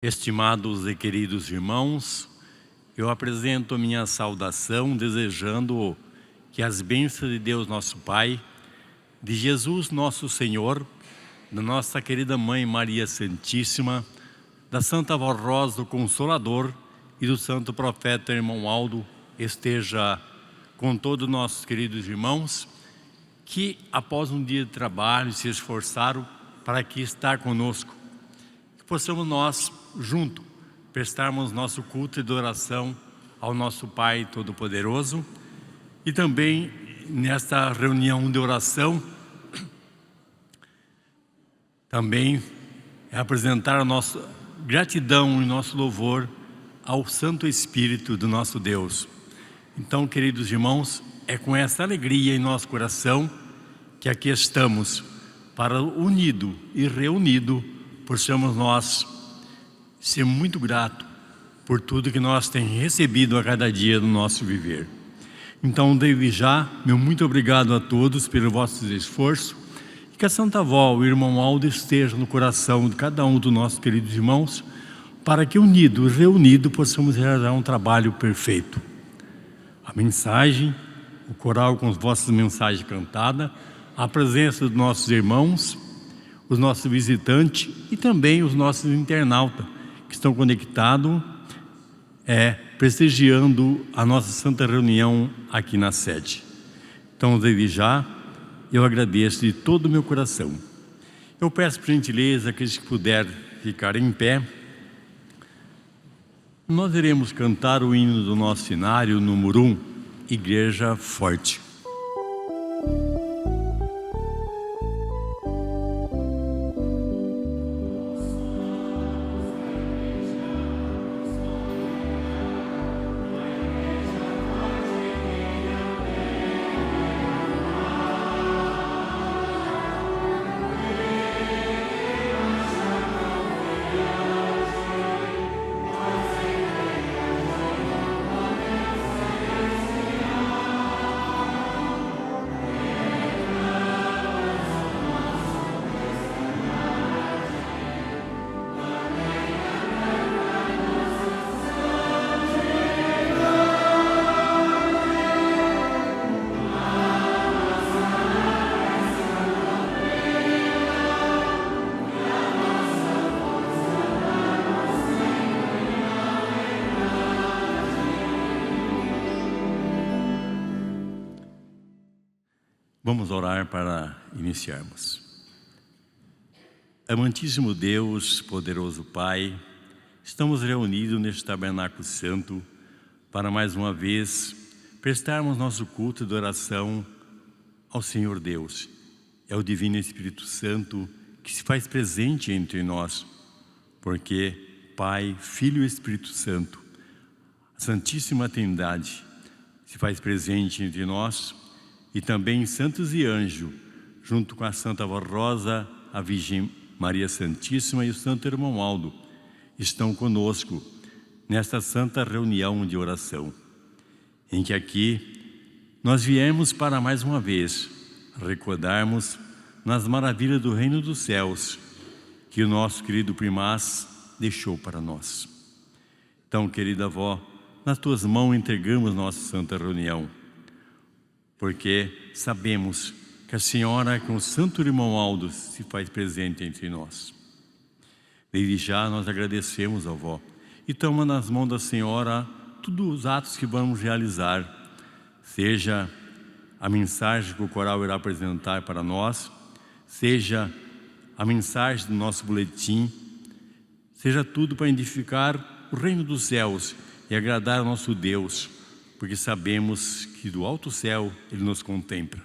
Estimados e queridos irmãos, eu apresento a minha saudação desejando que as bênçãos de Deus nosso Pai, de Jesus nosso Senhor, da nossa querida Mãe Maria Santíssima, da Santa Avó Rosa do Consolador e do Santo Profeta Irmão Aldo esteja com todos os nossos queridos irmãos que após um dia de trabalho se esforçaram para aqui estar conosco. Que possamos nós, junto, prestarmos nosso culto de oração ao nosso Pai Todo-Poderoso e também nesta reunião de oração também apresentar a nossa gratidão e nosso louvor ao Santo Espírito do nosso Deus. Então, queridos irmãos, é com essa alegria em nosso coração que aqui estamos, para unido e reunido, possamos nós ser muito gratos por tudo que nós temos recebido a cada dia do nosso viver. Então, desde já, meu muito obrigado a todos pelo vosso esforço e que a Santa Avó, o Irmão Aldo, esteja no coração de cada um dos nossos queridos irmãos, para que unidos, reunidos, possamos realizar um trabalho perfeito. A mensagem, o coral com as vossas mensagens cantadas, a presença dos nossos irmãos, os nossos visitantes e também os nossos internautas que estão conectados, prestigiando a nossa santa reunião aqui na sede. Então, desde já, eu agradeço de todo o meu coração. Eu peço por gentileza aqueles que puderem ficar em pé. Nós iremos cantar o hino do nosso cenário, número 1, Igreja Forte. Vamos orar para iniciarmos. Amantíssimo Deus, poderoso Pai, estamos reunidos neste tabernáculo santo para mais uma vez prestarmos nosso culto de oração ao Senhor Deus. É o Divino Espírito Santo que se faz presente entre nós, porque Pai, Filho e Espírito Santo, a Santíssima Trindade se faz presente entre nós, e também santos e anjos, junto com a Santa Avó Rosa, a Virgem Maria Santíssima e o Santo Irmão Aldo, estão conosco nesta santa reunião de oração, em que aqui nós viemos para mais uma vez recordarmos nas maravilhas do reino dos céus que o nosso querido primaz deixou para nós. Então, querida avó, nas tuas mãos entregamos nossa santa reunião, porque sabemos que a Senhora, com o Santo Irmão Aldo, se faz presente entre nós. Desde já nós agradecemos, avó, e toma nas mãos da Senhora todos os atos que vamos realizar, seja a mensagem que o coral irá apresentar para nós, seja a mensagem do nosso boletim, seja tudo para edificar o reino dos céus e agradar ao nosso Deus, porque sabemos que do alto céu Ele nos contempla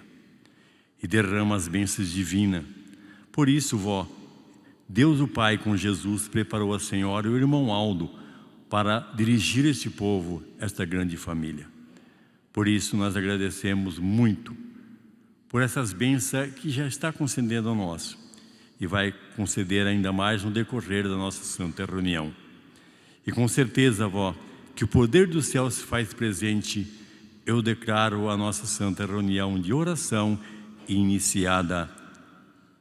e derrama as bênçãos divinas. Por isso, vó, Deus o Pai com Jesus preparou a Senhora e o Irmão Aldo para dirigir este povo, esta grande família. Por isso nós agradecemos muito por essas bênçãos que já está concedendo a nós e vai conceder ainda mais no decorrer da nossa santa reunião. E com certeza, vó, que o poder do céu se faz presente, eu declaro a nossa santa reunião de oração iniciada.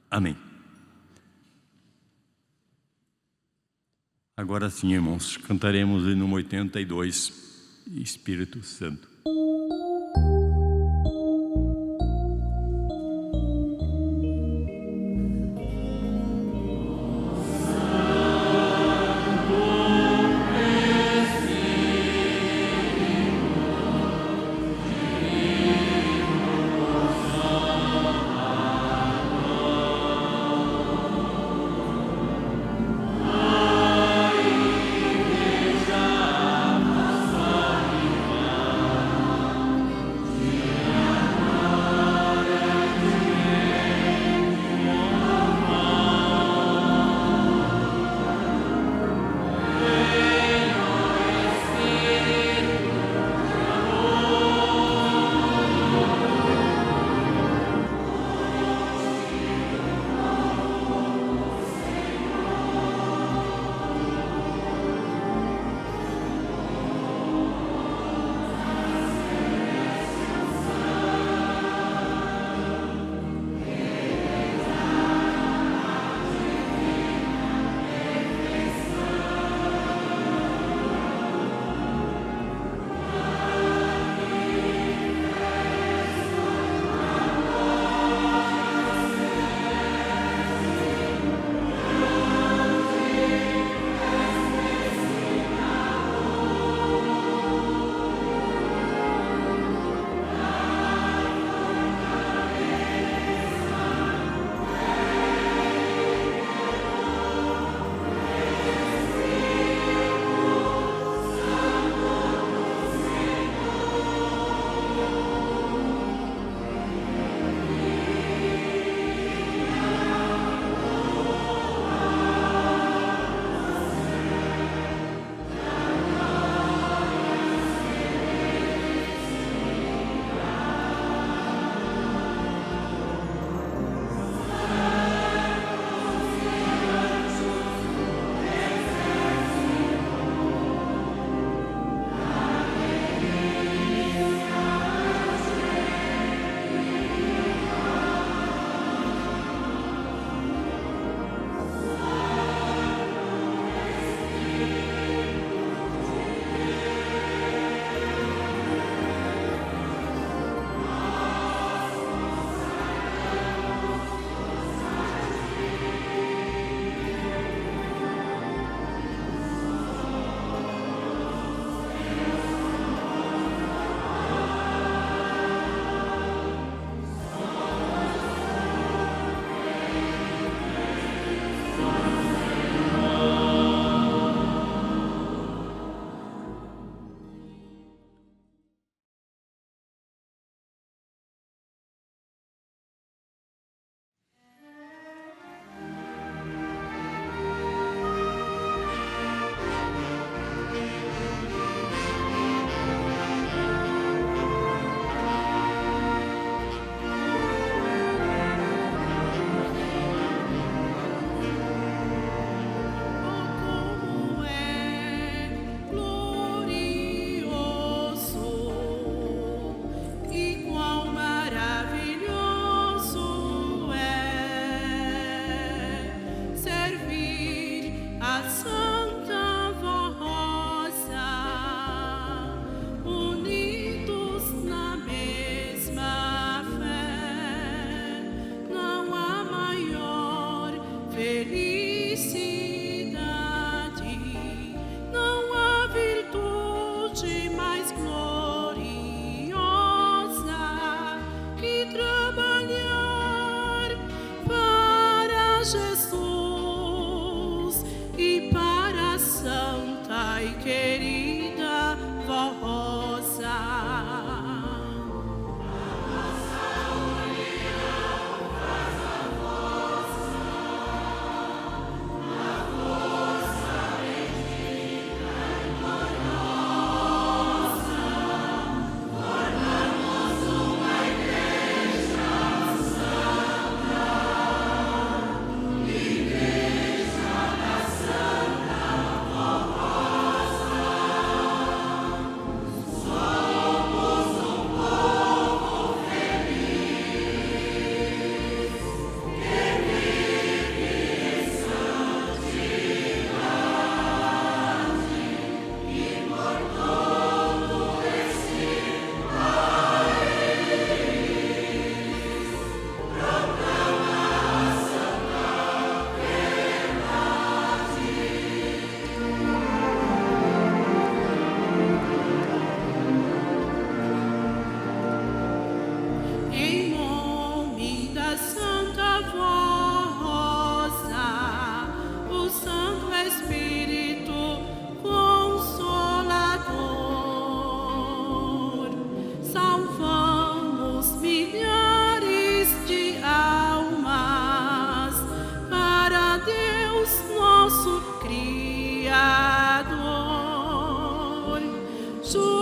Amém. Agora sim, irmãos, cantaremos o hino 82, Espírito Santo.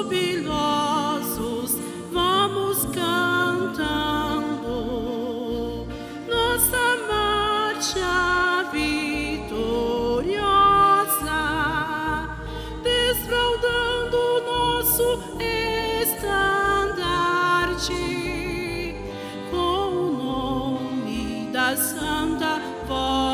jubilosos vamos cantando nossa marcha vitoriosa, desfraldando nosso estandarte com o nome da Santa Vossa.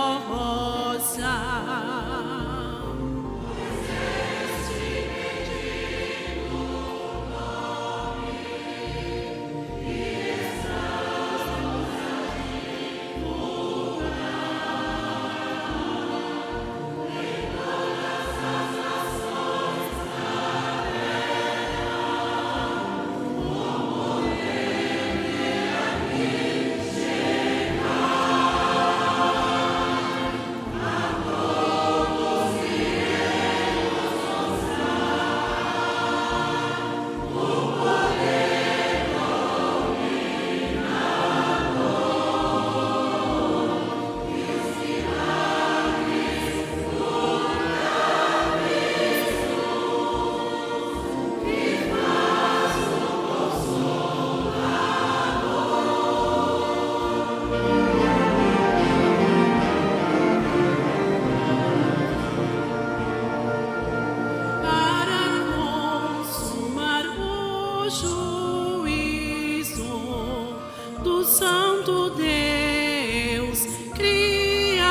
Santo Deus, Criador,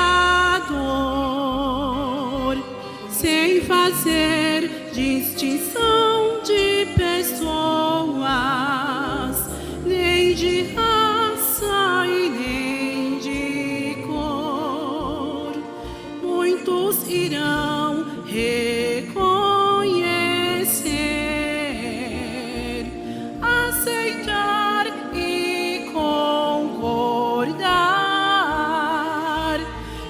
sem fazer distinção de pessoas, nem de raça e nem de cor, muitos irão reconhecer, aceitar e concordar,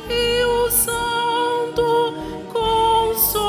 e o Santo Consolador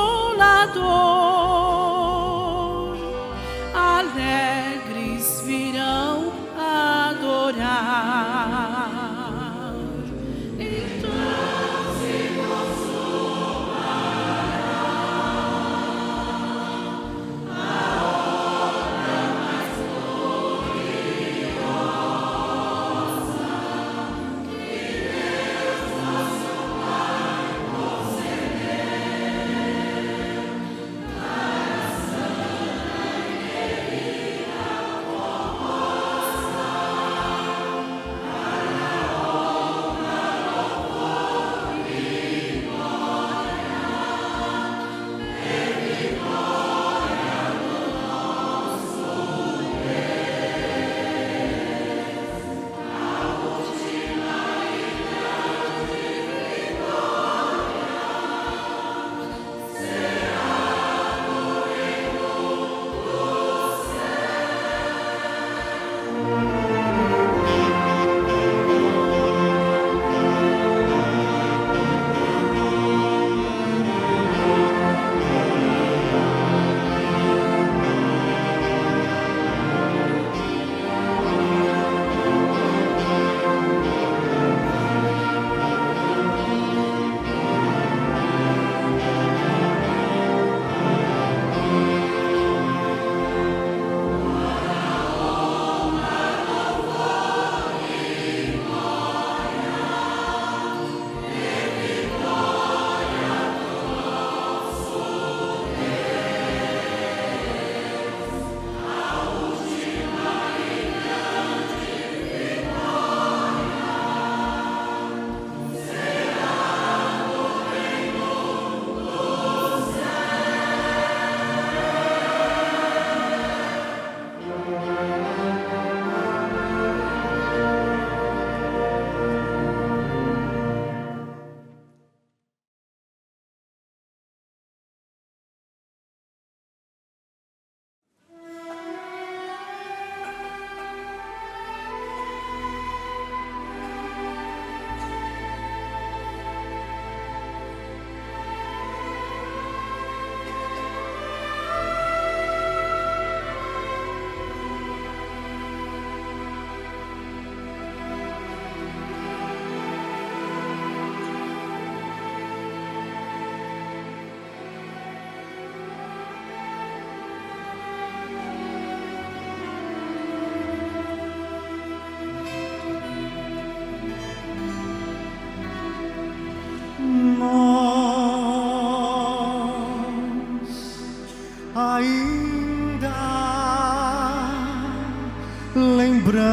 lembramos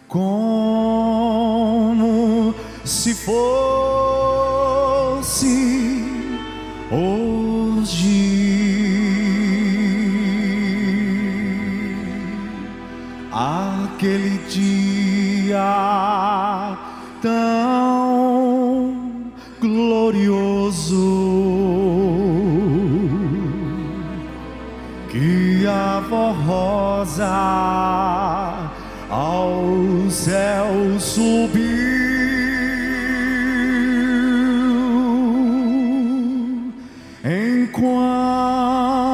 como se fosse hoje, aquele dia tão glorioso que a avó Rosa ao céu subiu,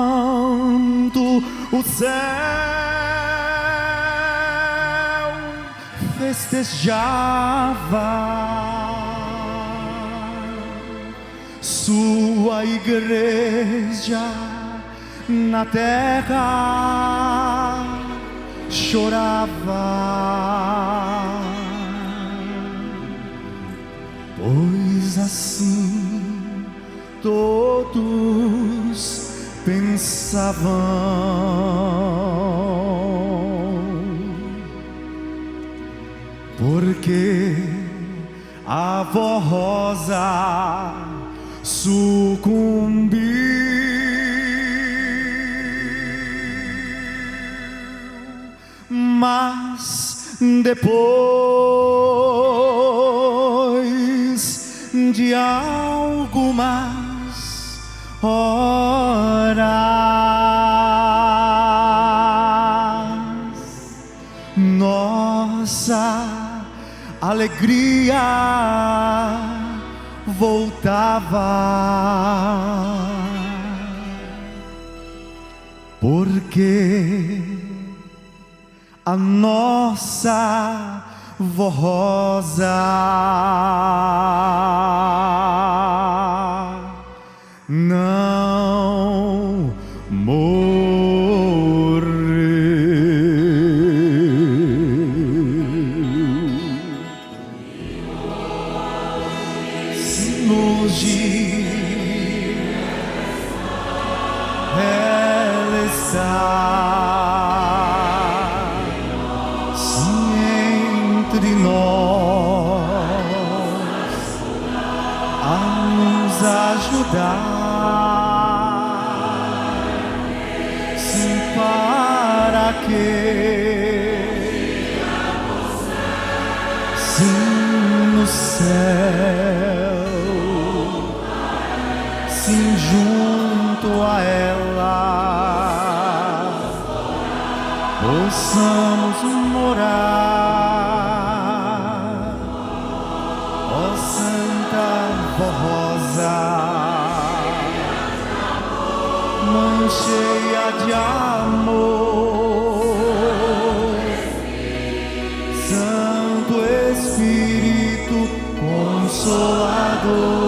enquanto o céu festejava sua igreja na terra, chorava, pois assim todos pensavam, porque a avó Rosa sucumbiu, mas depois de algumas horas, nossa alegria voltava, porque a nossa vó Rosa não morreu. Se nos dias ela está, entre nós a nos ajudar, sim, para que sim no céu, sim junto a ela possamos morar, ó Santa Vó Rosa, Mãe cheia de amor, Santo Espírito Consolador.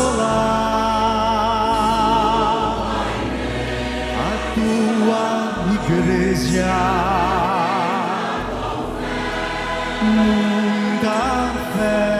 Consolar a tua igreja, muita fé.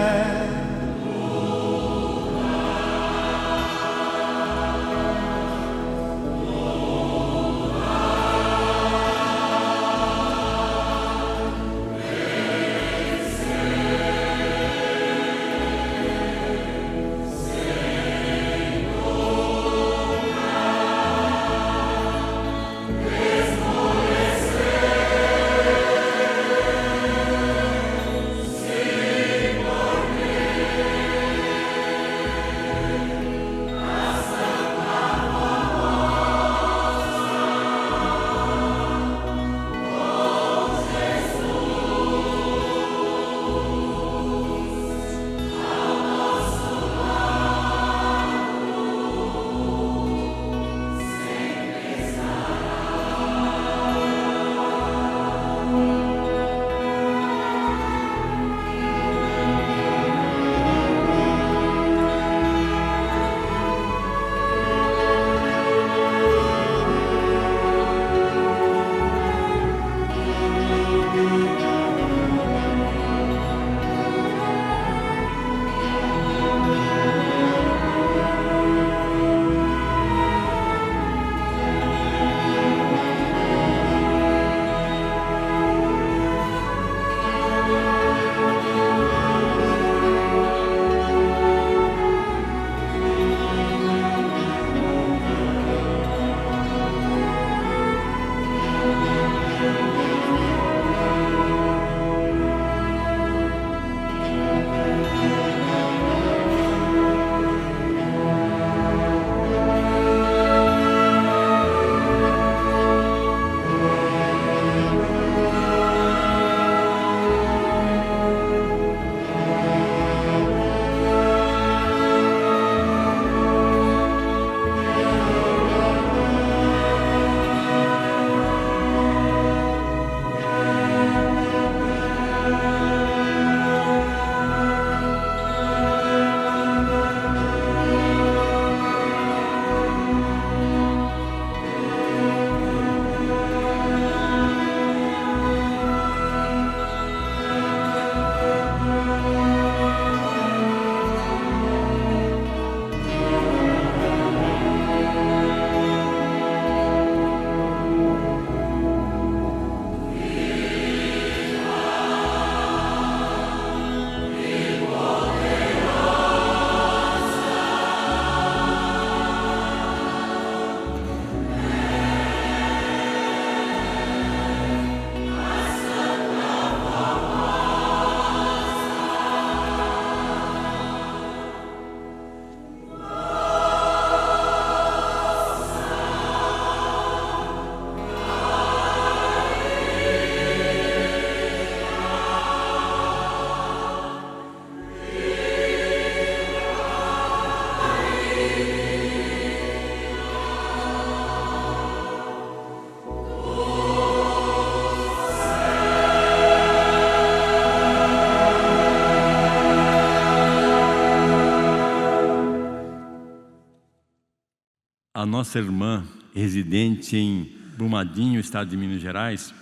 a nossa irmã, residente em Brumadinho, estado de Minas Gerais,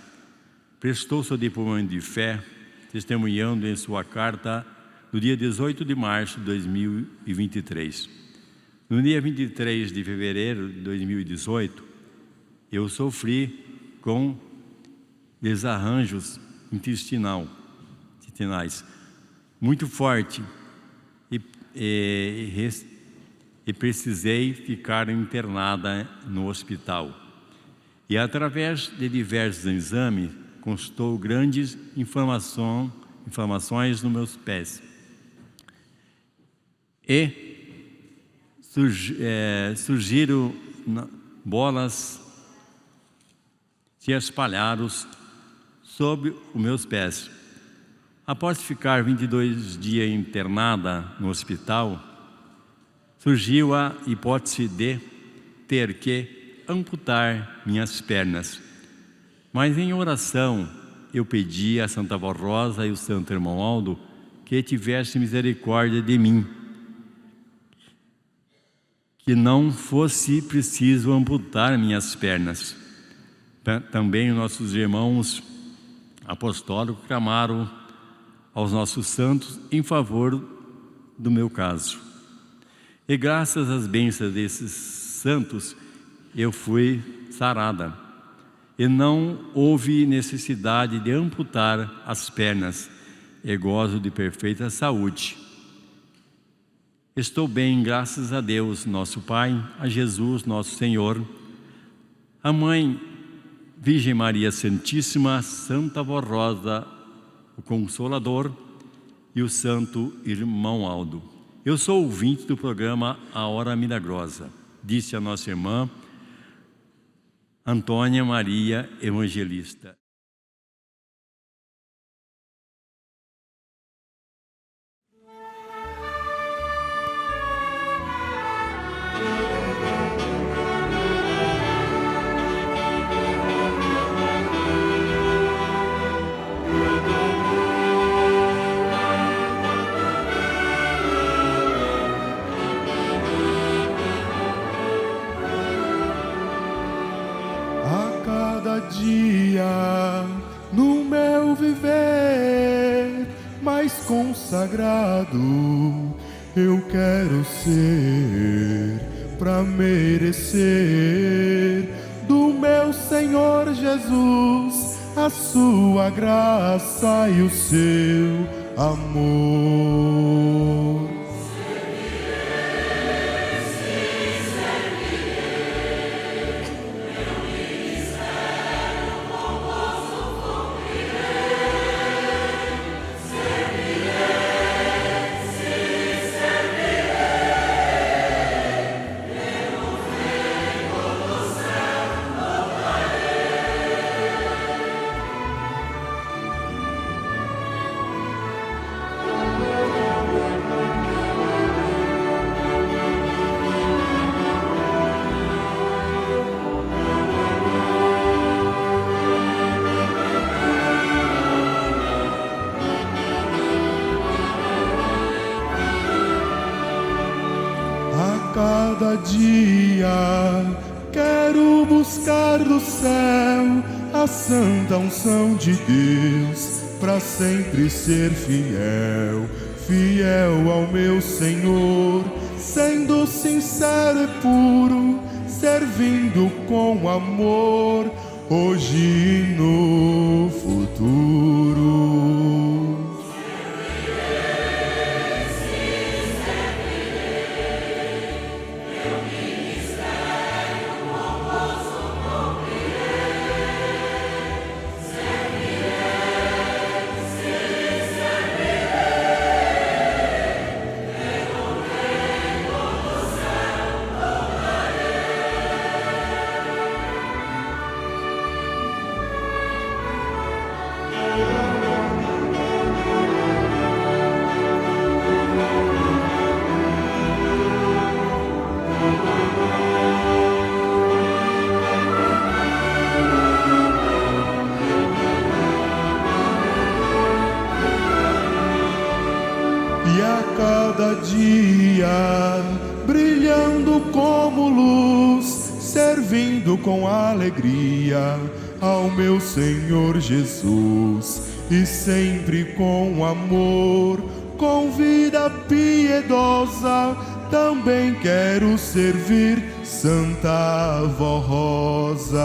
prestou seu depoimento de fé, testemunhando em sua carta no dia 18 de março de 2023. No dia 23 de fevereiro de 2018, eu sofri com desarranjos intestinais muito forte e precisei ficar internada no hospital. E através de diversos exames, constou grandes inflamações nos meus pés. E surgiram bolas se espalharam sobre os meus pés. Após ficar 22 dias internada no hospital, surgiu a hipótese de ter que amputar minhas pernas. Mas em oração, eu pedi a Santa Avó Rosa e o Santo Irmão Aldo que tivesse misericórdia de mim, que não fosse preciso amputar minhas pernas. Também nossos irmãos apostólicos clamaram aos nossos santos em favor do meu caso. E graças às bênçãos desses santos, eu fui sarada. E não houve necessidade de amputar as pernas, e gozo de perfeita saúde. Estou bem, graças a Deus, nosso Pai, a Jesus, nosso Senhor, a Mãe Virgem Maria Santíssima, Santa Avó Rosa, o Consolador, e o Santo Irmão Aldo. Eu sou ouvinte do programa A Hora Milagrosa, disse a nossa irmã Antônia Maria Evangelista. Dia no meu viver mais consagrado eu quero ser, para merecer do meu Senhor Jesus a sua graça e o seu amor. Cada dia quero buscar do céu a santa unção de Deus, para sempre ser fiel, fiel ao meu Senhor, sendo sincero e puro, servindo com amor, hoje e no futuro. servindo com alegria ao meu Senhor Jesus, e sempre com amor, com vida piedosa, também quero servir Santa Avó Rosa.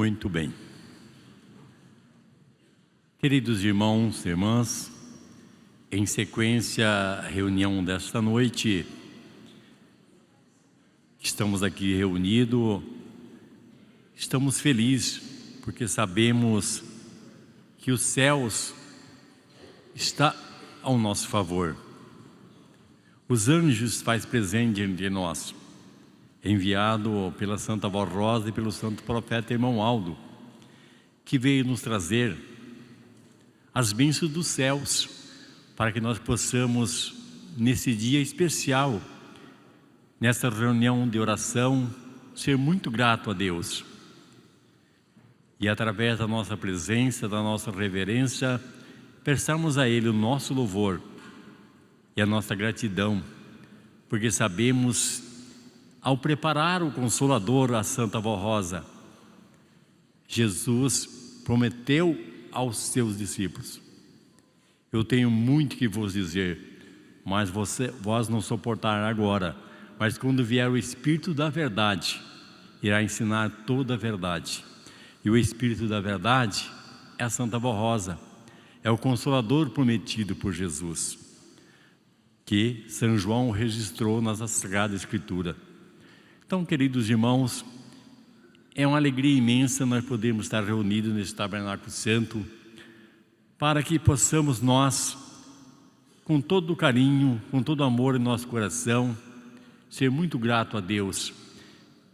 Muito bem. Queridos irmãos e irmãs, em sequência à reunião desta noite, estamos aqui reunidos, estamos felizes porque sabemos que os céus estão ao nosso favor. Os anjos faz presente entre nós, enviado pela Santa Avó Rosa e pelo Santo Profeta Irmão Aldo, que veio nos trazer as bênçãos dos céus, para que nós possamos, nesse dia especial, nessa reunião de oração, ser muito grato a Deus. E através da nossa presença, da nossa reverência, prestamos a Ele o nosso louvor e a nossa gratidão, porque sabemos, ao preparar o Consolador, a Santa Avó Rosa, Jesus prometeu aos seus discípulos: eu tenho muito que vos dizer, mas vós não suportarão agora, mas quando vier o Espírito da verdade, irá ensinar toda a verdade. E o Espírito da verdade é a Santa Avó Rosa, é o Consolador prometido por Jesus, que São João registrou na Sagrada Escritura. Então, queridos irmãos, é uma alegria imensa nós podermos estar reunidos neste Tabernáculo Santo, para que possamos nós, com todo o carinho, com todo o amor em nosso coração, ser muito grato a Deus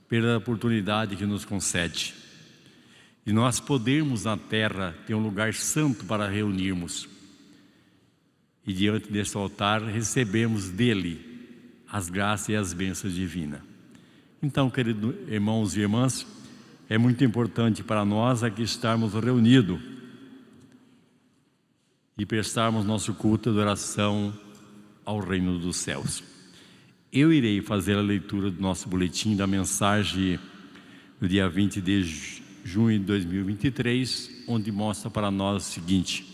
pela oportunidade que nos concede. E nós podermos na terra ter um lugar santo para reunirmos. E diante desse altar recebemos dele as graças e as bênçãos divinas. Então, queridos irmãos e irmãs, é muito importante para nós aqui estarmos reunidos e prestarmos nosso culto de oração ao reino dos céus. Eu irei fazer a leitura do nosso boletim da mensagem do dia 20 de junho de 2023, onde mostra para nós o seguinte: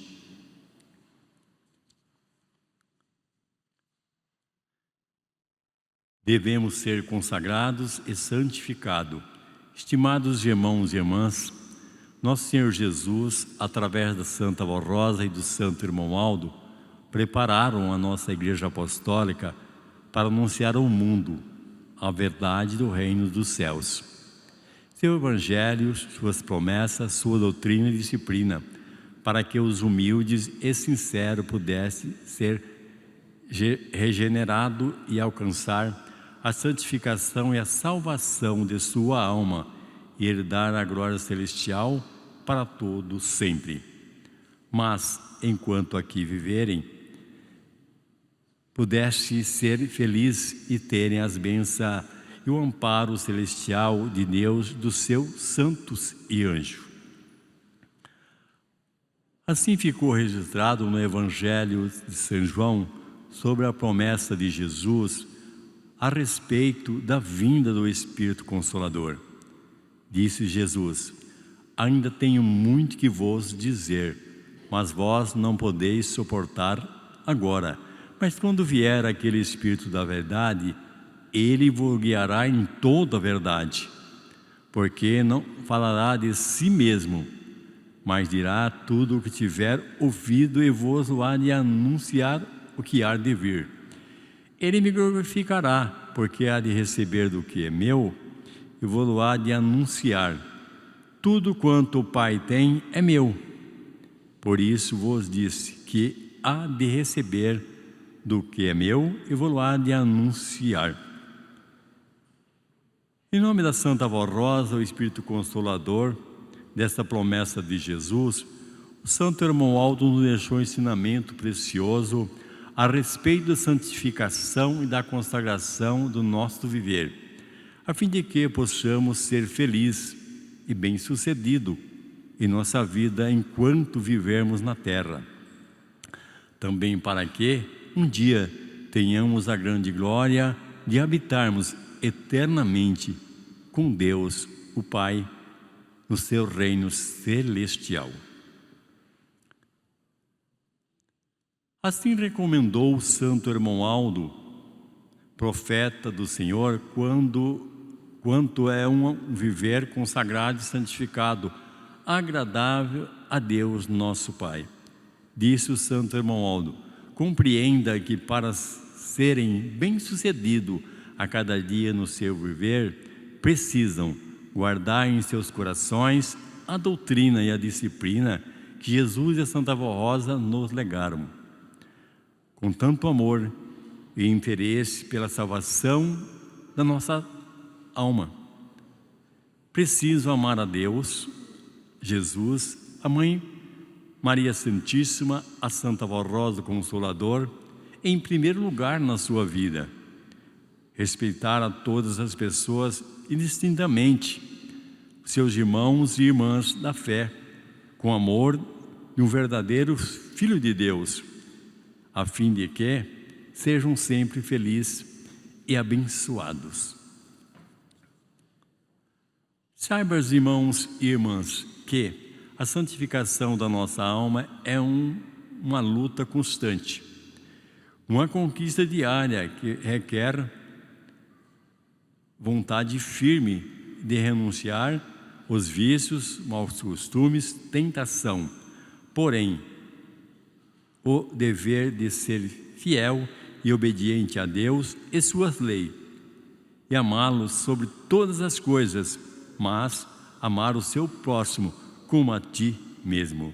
devemos ser consagrados e santificados. Estimados irmãos e irmãs, nosso Senhor Jesus, através da Santa Avó Rosa e do Santo Irmão Aldo, prepararam a nossa Igreja Apostólica para anunciar ao mundo a verdade do reino dos céus. Seu Evangelho, suas promessas, sua doutrina e disciplina, para que os humildes e sinceros pudessem ser regenerados e alcançar a santificação e a salvação de sua alma e herdar a glória celestial para todos sempre. Mas, enquanto aqui viverem, pudesse ser feliz e terem as bênçãos e o amparo celestial de Deus, dos seus santos e anjos. Assim ficou registrado no Evangelho de São João sobre a promessa de Jesus a respeito da vinda do Espírito Consolador. Disse Jesus: ainda tenho muito que vos dizer, mas vós não podeis suportar agora. Mas quando vier aquele Espírito da verdade, ele vos guiará em toda a verdade, porque não falará de si mesmo, mas dirá tudo o que tiver ouvido e vos há de anunciar o que há de vir. Ele me glorificará, porque há de receber do que é meu e vos há de anunciar. Tudo quanto o Pai tem é meu. Por isso vos disse que há de receber do que é meu e vos há de anunciar. Em nome da Santa Avó Rosa, o Espírito Consolador, desta promessa de Jesus, o Santo Irmão Aldo nos deixou um ensinamento precioso a respeito da santificação e da consagração do nosso viver, a fim de que possamos ser felizes e bem-sucedidos em nossa vida enquanto vivermos na terra. Também para que um dia tenhamos a grande glória de habitarmos eternamente com Deus, o Pai, no seu reino celestial. Assim recomendou o Santo Irmão Aldo, profeta do Senhor, quando quanto é um viver consagrado e santificado, agradável a Deus nosso Pai. Disse o Santo Hermódoto: compreenda que para serem bem-sucedidos a cada dia no seu viver, precisam guardar em seus corações a doutrina e a disciplina que Jesus e a Santa Vó Rosa nos legaram. Com tanto amor e interesse pela salvação da nossa alma, preciso amar a Deus, Jesus, a Mãe Maria Santíssima, a Santa Vó Rosa Consolador, em primeiro lugar na sua vida. Respeitar a todas as pessoas indistintamente, seus irmãos e irmãs da fé, com amor de um verdadeiro Filho de Deus, a fim de que sejam sempre felizes e abençoados. Saiba, irmãos e irmãs, que a santificação da nossa alma é uma luta constante, uma conquista diária que requer vontade firme de renunciar os vícios, maus costumes, tentação. Porém, o dever de ser fiel e obediente a Deus e suas leis, e amá-lo sobre todas as coisas, mas amar o seu próximo como a ti mesmo.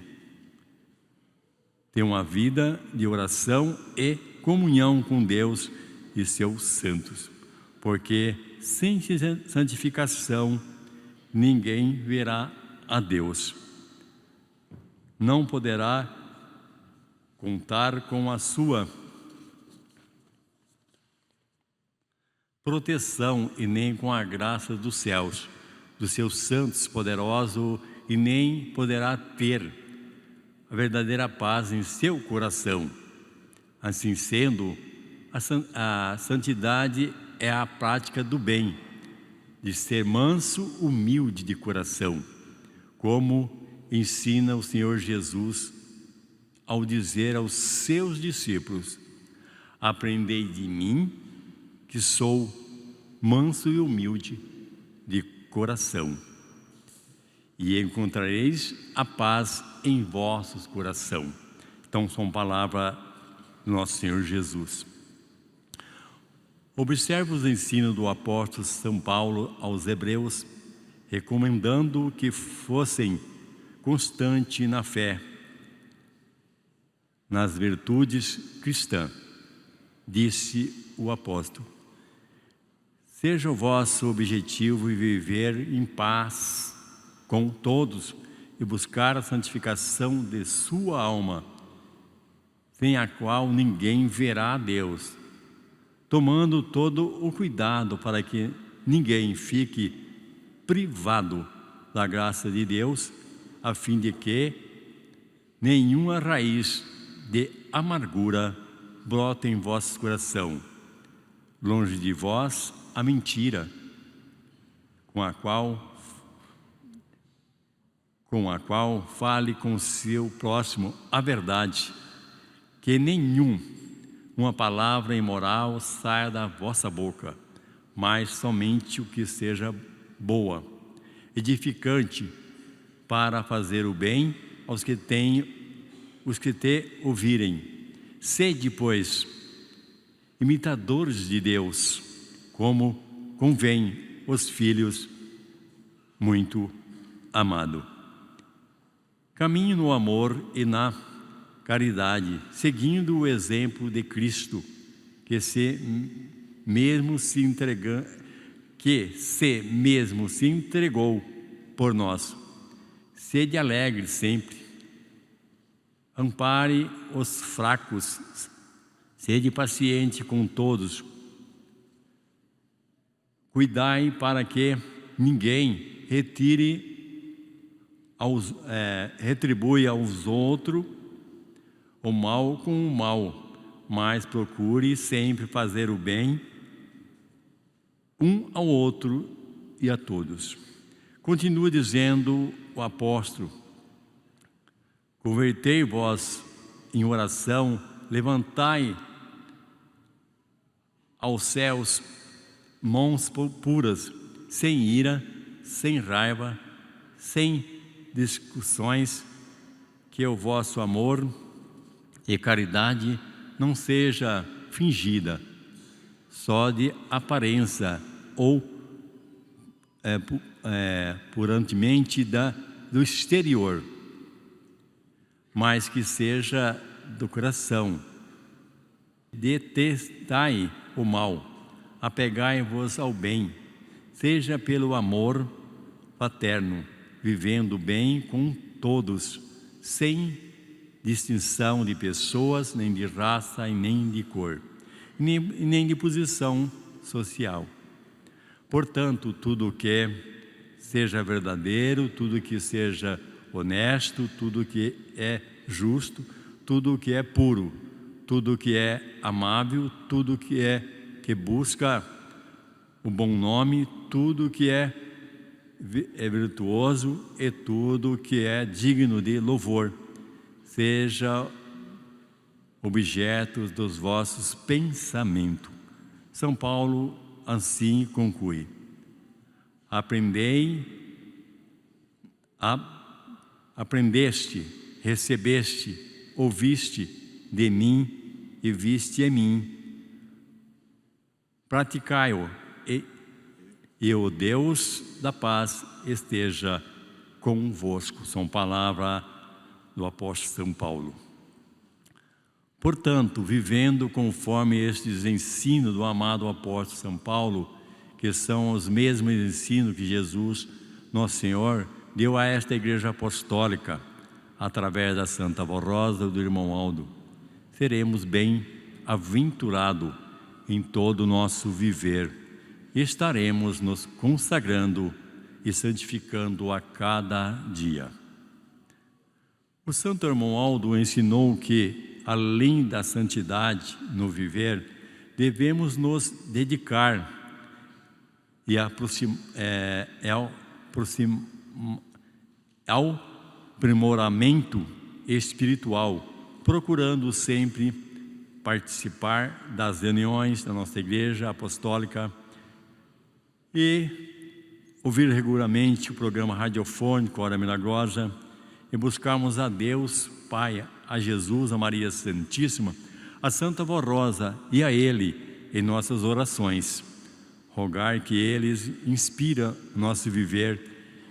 Ter uma vida de oração e comunhão com Deus e seus santos, porque sem santificação ninguém verá a Deus. Não poderá contar com a sua proteção e nem com a graça dos céus, dos seus santos poderosos, e nem poderá ter a verdadeira paz em seu coração. Assim sendo, a santidade é a prática do bem, de ser manso, humilde de coração, como ensina o Senhor Jesus ao dizer aos seus discípulos: aprendei de mim, que sou manso e humilde de coração, e encontrareis a paz em vossos coração. Então são palavras do nosso Senhor Jesus. Observe os ensinos do apóstolo São Paulo aos Hebreus, recomendando que fossem constantes na fé, nas virtudes cristãs. Disse o apóstolo: seja o vosso objetivo viver em paz com todos e buscar a santificação de sua alma, sem a qual ninguém verá a Deus, tomando todo o cuidado para que ninguém fique privado da graça de Deus, a fim de que nenhuma raiz de amargura brote em vosso coração. Longe de vós a mentira, com a qual fale com seu próximo a verdade, que uma palavra imoral saia da vossa boca, mas somente o que seja boa, edificante, para fazer o bem aos que te ouvirem. Sede, pois, imitadores de Deus, como convém os filhos muito amados. Caminhe no amor e na caridade, seguindo o exemplo de Cristo, que se mesmo se entregou por nós. Sede alegre sempre, ampare os fracos, sede paciente com todos, cuidai para que ninguém retribui aos outros o mal com o mal, mas procure sempre fazer o bem um ao outro e a todos. Continua dizendo o apóstolo: convertei-vos em oração, levantai aos céus mãos puras, sem ira, sem raiva, sem discussões, que o vosso amor e caridade não seja fingida, só de aparência ou purantemente do exterior, mas que seja do coração. Detestai o mal, apegai-vos ao bem, seja pelo amor paterno, vivendo bem com todos, sem distinção de pessoas, nem de raça, e nem de cor, nem de posição social. Portanto, tudo que seja verdadeiro, tudo que seja honesto, tudo que é justo, tudo que é puro, tudo que é amável, tudo que busca o bom nome, tudo que é virtuoso e tudo que é digno de louvor, seja objeto dos vossos pensamentos. São Paulo assim conclui: aprendeste, recebeste, ouviste de mim e viste em mim. Praticai-o, e o Deus da paz esteja convosco. São palavras do apóstolo São Paulo. Portanto, vivendo conforme estes ensinos do amado apóstolo São Paulo, que são os mesmos ensinos que Jesus, nosso Senhor, deu a esta igreja apostólica, através da Santa Rosa e do irmão Aldo, seremos bem-aventurados em todo o nosso viver e estaremos nos consagrando e santificando a cada dia. O Santo Irmão Aldo ensinou que, além da santidade no viver, devemos nos dedicar ao aprimoramento espiritual, procurando sempre participar das reuniões da nossa Igreja Apostólica e ouvir regularmente o programa radiofônico Hora Milagrosa e buscarmos a Deus Pai, a Jesus, a Maria Santíssima, a Santa Vó Rosa e a Ele em nossas orações. Rogar que eles inspirem o nosso viver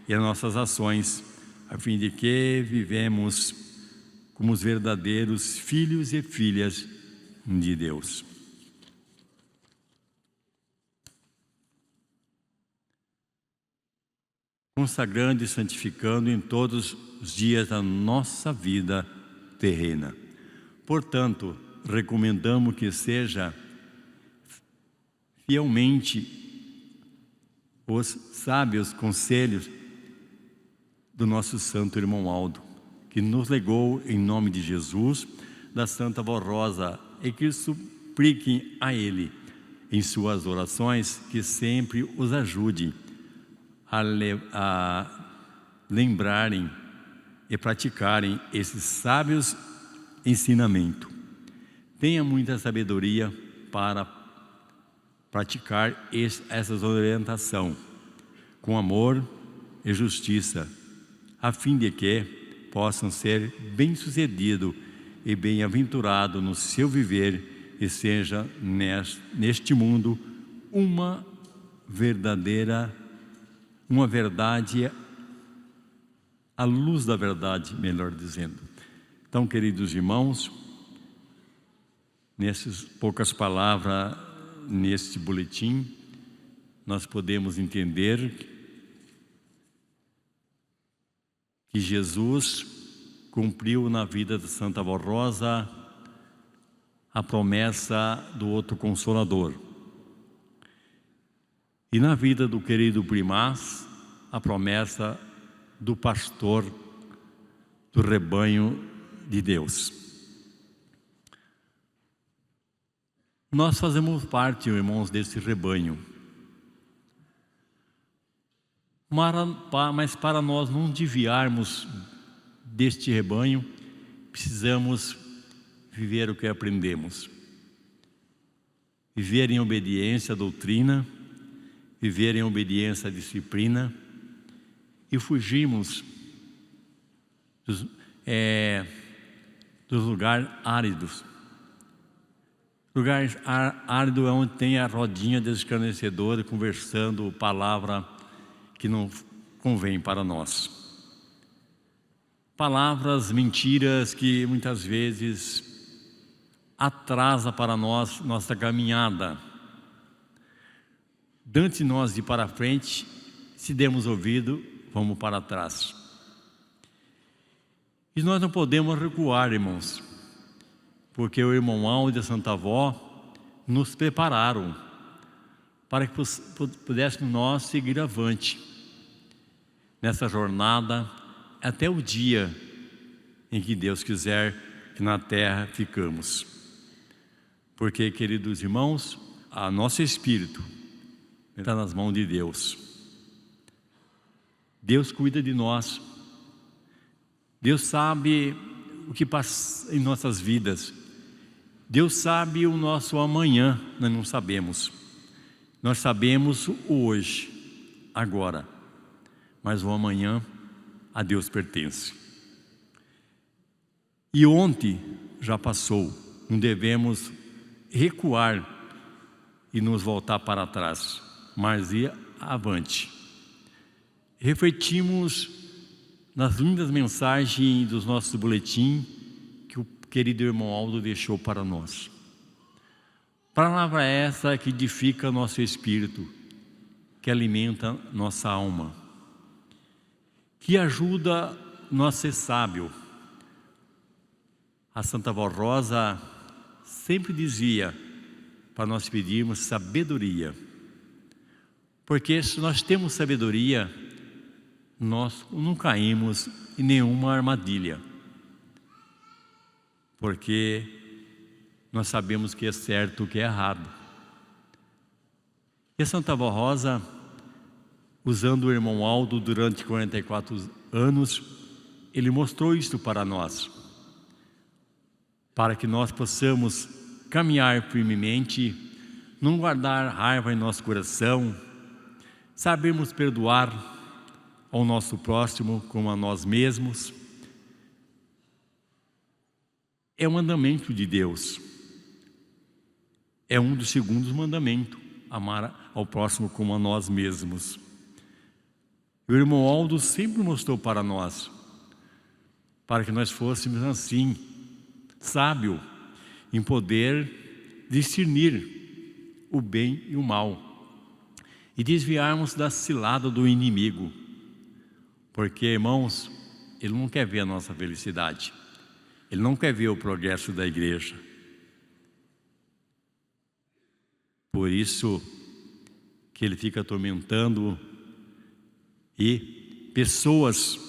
e as nossas ações, a fim de que vivemos como os verdadeiros filhos e filhas de Deus. Consagrando e santificando em todos os dias da nossa vida terrena. Portanto, recomendamos que seja fielmente os sábios conselhos do nosso santo irmão Aldo, que nos legou em nome de Jesus, da Santa Vó Rosa, e que supliquem a Ele em suas orações que sempre os ajude a lembrarem e praticarem esses sábios ensinamentos. Tenha muita sabedoria para praticar essas orientações com amor e justiça, a fim de que possam ser bem-sucedidos e bem-aventurados no seu viver e seja neste mundo uma verdade, a luz da verdade, melhor dizendo. Então, queridos irmãos, nessas poucas palavras, neste boletim, nós podemos entender que Jesus cumpriu na vida de Santa Vó Rosa a promessa do outro Consolador. E na vida do querido Primaz, a promessa do pastor do rebanho de Deus. Nós fazemos parte, irmãos, desse rebanho. Mas para nós não desviarmos deste rebanho, precisamos viver o que aprendemos. Viver em obediência à doutrina, viver em obediência à disciplina e fugirmos dos lugares áridos. Lugares áridos é onde tem a rodinha dos escarnecedores conversando palavra que não convém para nós. Palavras, mentiras que muitas vezes atrasa para nós nossa caminhada. Antes de nós ir para frente, se demos ouvido, vamos para trás. E nós não podemos recuar, irmãos, porque o irmão Aldo e a Santa Avó nos prepararam para que pudéssemos nós seguir avante nessa jornada até o dia em que Deus quiser que na terra ficamos. Porque, queridos irmãos, a nosso espírito está nas mãos de Deus. Deus cuida de nós. Deus sabe o que passa em nossas vidas. Deus sabe o nosso amanhã, nós não sabemos. Nós sabemos o hoje, agora. Mas o amanhã a Deus pertence. E ontem já passou. Não devemos recuar e nos voltar para trás, mas ir avante. Refletimos nas lindas mensagens dos nossos boletins que o querido irmão Aldo deixou para nós. Palavra essa que edifica nosso espírito, que alimenta nossa alma, que ajuda nós a ser sábio. A Santa Avó Rosa sempre dizia para nós pedirmos sabedoria, porque se nós temos sabedoria, nós não caímos em nenhuma armadilha, porque nós sabemos o que é certo e o que é errado. E a Santa Avó Rosa, usando o irmão Aldo durante 44 anos, ele mostrou isso para nós, para que nós possamos caminhar firmemente, não guardar raiva em nosso coração, sabermos perdoar ao nosso próximo como a nós mesmos. É um mandamento de Deus. É um dos segundos mandamentos, amar ao próximo como a nós mesmos. O irmão Aldo sempre mostrou para nós, para que nós fôssemos assim, sábio em poder discernir o bem e o mal e desviarmos da cilada do inimigo, porque, irmãos, ele não quer ver a nossa felicidade, ele não quer ver o progresso da igreja. Por isso que ele fica atormentando e pessoas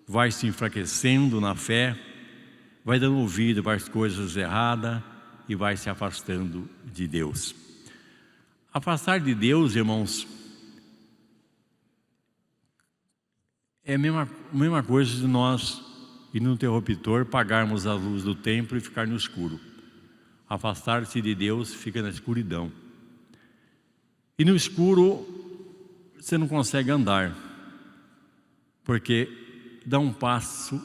vai se enfraquecendo na fé, vai dando ouvido para as coisas erradas e vai se afastando de Deus. Afastar de Deus, irmãos, é a mesma coisa de nós ir no interruptor, pagarmos a luz do templo e ficar no escuro. Afastar-se de Deus fica na escuridão. E no escuro você não consegue andar, porque dá um passo,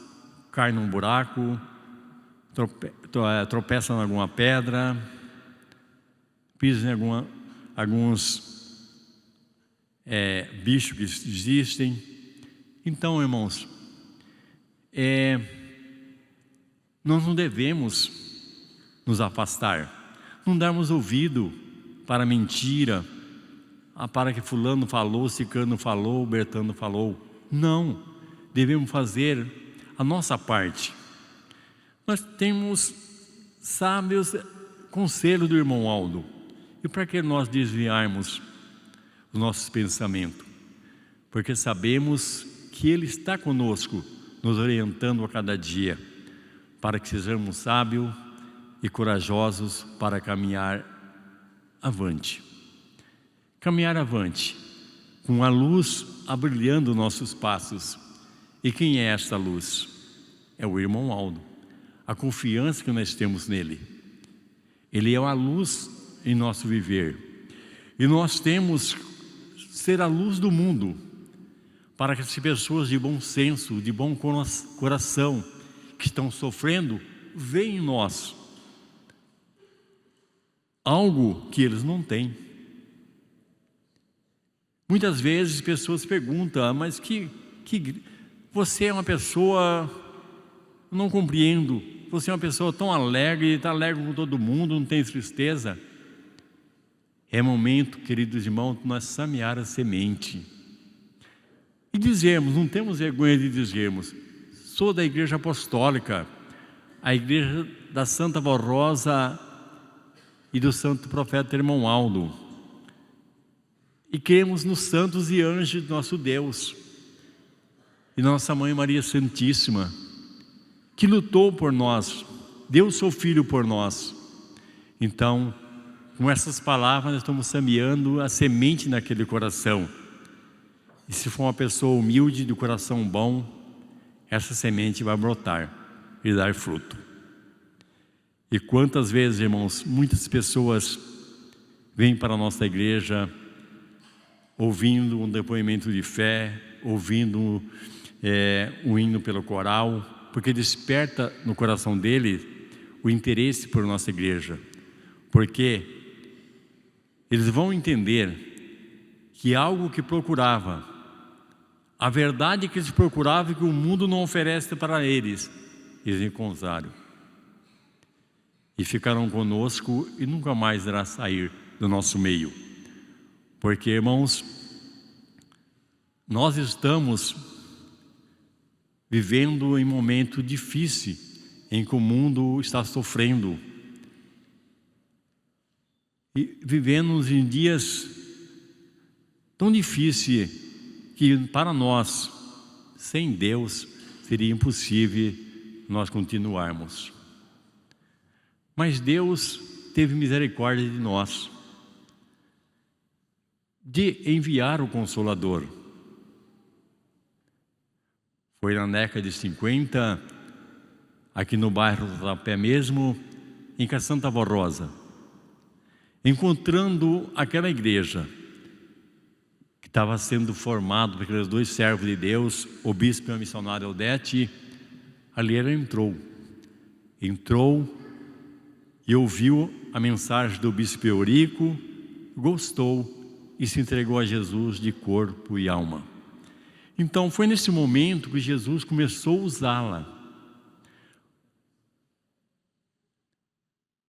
cai num buraco, tropeça em alguma pedra, pisa em alguns bichos que existem. Então, irmãos, nós não devemos nos afastar, não darmos ouvido para mentira, para que fulano falou, ciclano falou, bertano falou. Não, devemos fazer a nossa parte. Nós temos sábios conselhos do irmão Aldo. E para que nós desviarmos os nossos pensamentos? Porque sabemos que Ele está conosco, nos orientando a cada dia, para que sejamos sábios e corajosos para caminhar avante. Caminhar avante, com a luz abrilhando nossos passos. E quem é esta luz? É o irmão Aldo. A confiança que nós temos nele. Ele é uma luz em nosso viver. E nós temos ser a luz do mundo, para que as pessoas de bom senso, de bom coração, que estão sofrendo, vejam em nós algo que eles não têm. Muitas vezes pessoas perguntam, mas que você é uma pessoa, não compreendo, você é uma pessoa tão alegre, está alegre com todo mundo, não tem tristeza. É momento, queridos irmãos, de nós semear a semente. E dizemos, não temos vergonha de dizermos, sou da Igreja Apostólica, a Igreja da Santa Rosa e do Santo Profeta Irmão Aldo. E cremos nos santos e anjos de nosso Deus. E nossa Mãe Maria Santíssima, que lutou por nós, deu o seu Filho por nós. Então, com essas palavras, nós estamos semeando a semente naquele coração. E se for uma pessoa humilde, de coração bom, essa semente vai brotar e dar fruto. E quantas vezes, irmãos, muitas pessoas vêm para a nossa igreja ouvindo um depoimento de fé, ouvindo um hino pelo coral, porque desperta no coração dele o interesse por nossa igreja. Porque eles vão entender que algo que procurava, a verdade que eles procuravam, que o mundo não oferece para eles, eles encontraram. E ficaram conosco e nunca mais irá sair do nosso meio. Porque, irmãos, nós estamos vivendo em um momento difícil, em que o mundo está sofrendo. E vivemos em dias tão difíceis que para nós, sem Deus, seria impossível nós continuarmos. Mas Deus teve misericórdia de nós, de enviar o Consolador. Foi na década de 50, aqui no bairro do Rapé mesmo, em Santa Rosa, encontrando aquela igreja que estava sendo formada por aqueles dois servos de Deus, o bispo e a missionária Odete. Ali ela entrou e ouviu a mensagem do bispo Eurico, gostou e se entregou a Jesus de corpo e alma. Então foi nesse momento que Jesus começou a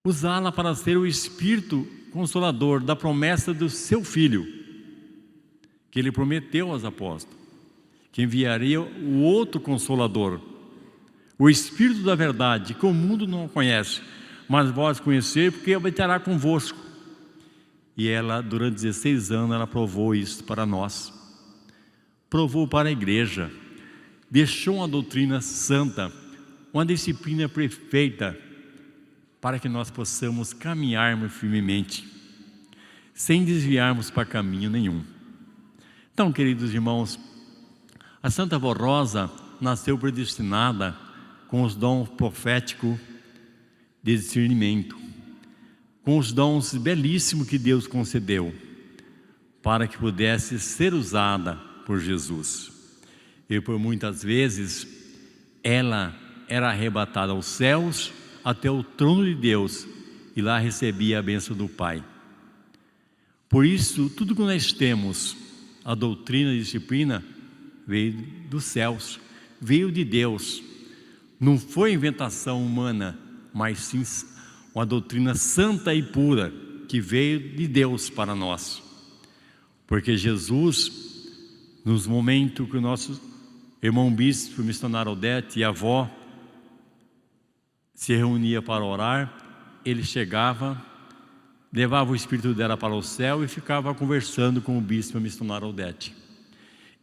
usá-la para ser o Espírito Consolador da promessa do seu Filho, que Ele prometeu aos apóstolos, que enviaria o outro Consolador, o Espírito da verdade, que o mundo não conhece, mas vós conheceis, porque habitará convosco. E ela, durante 16 anos, ela provou isso para nós, provou para a igreja, deixou uma doutrina santa, uma disciplina perfeita, para que nós possamos caminharmos firmemente, sem desviarmos para caminho nenhum. Então, queridos irmãos, a Santa Rosa nasceu predestinada com os dons proféticos de discernimento, com os dons belíssimos que Deus concedeu, para que pudesse ser usada por Jesus. E por muitas vezes, ela era arrebatada aos céus, até o trono de Deus, e lá recebia a bênção do Pai. Por isso, tudo que nós temos, a doutrina e a disciplina, veio dos céus, veio de Deus. Não foi inventação humana, mas sim uma doutrina santa e pura, que veio de Deus para nós. Porque Jesus, nos momentos que o nosso irmão bispo, missionário Odete e a avó se reunia para orar, ele chegava, levava o espírito dela para o céu e ficava conversando com o bispo e a missionária Odete,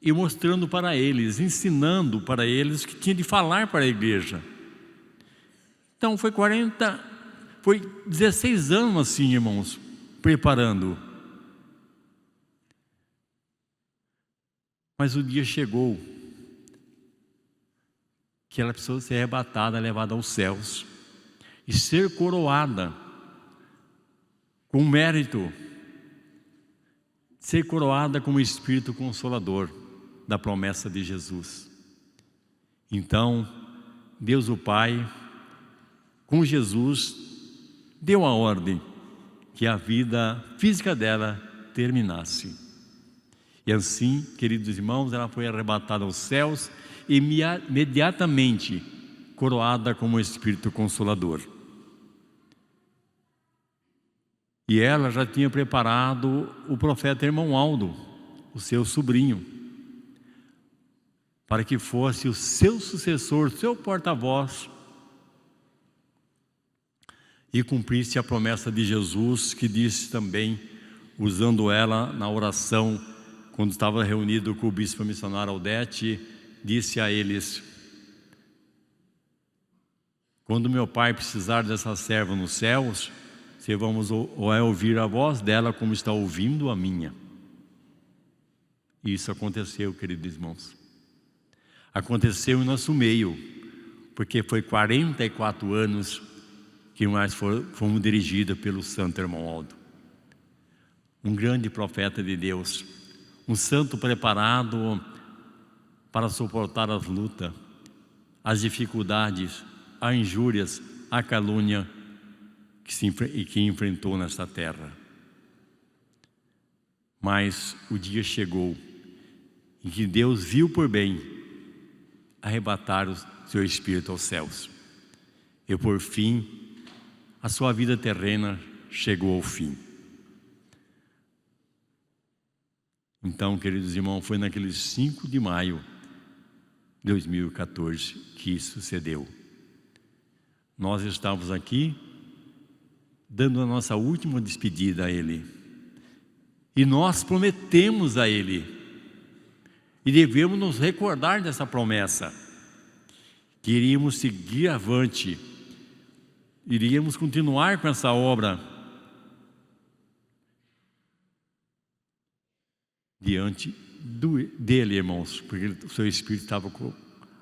e mostrando para eles, ensinando para eles o que tinha de falar para a igreja. Então foi 16 anos assim, irmãos, preparando. Mas o dia chegou que ela precisou ser arrebatada, levada aos céus e ser coroada com o mérito de ser coroada como Espírito Consolador da promessa de Jesus. Então, Deus o Pai, com Jesus, deu a ordem que a vida física dela terminasse. E assim, queridos irmãos, ela foi arrebatada aos céus e imediatamente coroada como Espírito Consolador. E ela já tinha preparado o profeta irmão Aldo, o seu sobrinho, para que fosse o seu sucessor, seu porta-voz, e cumprisse a promessa de Jesus, que disse também, usando ela na oração, quando estava reunido com o bispo missionário Aldete, disse a eles: quando meu pai precisar dessa serva nos céus, vocês vão ouvir a voz dela como está ouvindo a minha. E isso aconteceu, queridos irmãos. Aconteceu em nosso meio, porque foi 44 anos que nós fomos dirigidos pelo santo irmão Aldo. Um grande profeta de Deus, um santo preparado para suportar as lutas, as dificuldades, as injúrias, a calúnia que enfrentou nesta terra. Mas o dia chegou em que Deus viu por bem arrebatar o seu espírito aos céus. E por fim, a sua vida terrena chegou ao fim. Então, queridos irmãos, foi naquele 5 de maio de 2014 que isso sucedeu. Nós estávamos aqui dando a nossa última despedida a Ele. E nós prometemos a Ele. E devemos nos recordar dessa promessa. Que iríamos seguir avante. Iríamos continuar com essa obra. Diante dele, irmãos. Porque o seu Espírito estava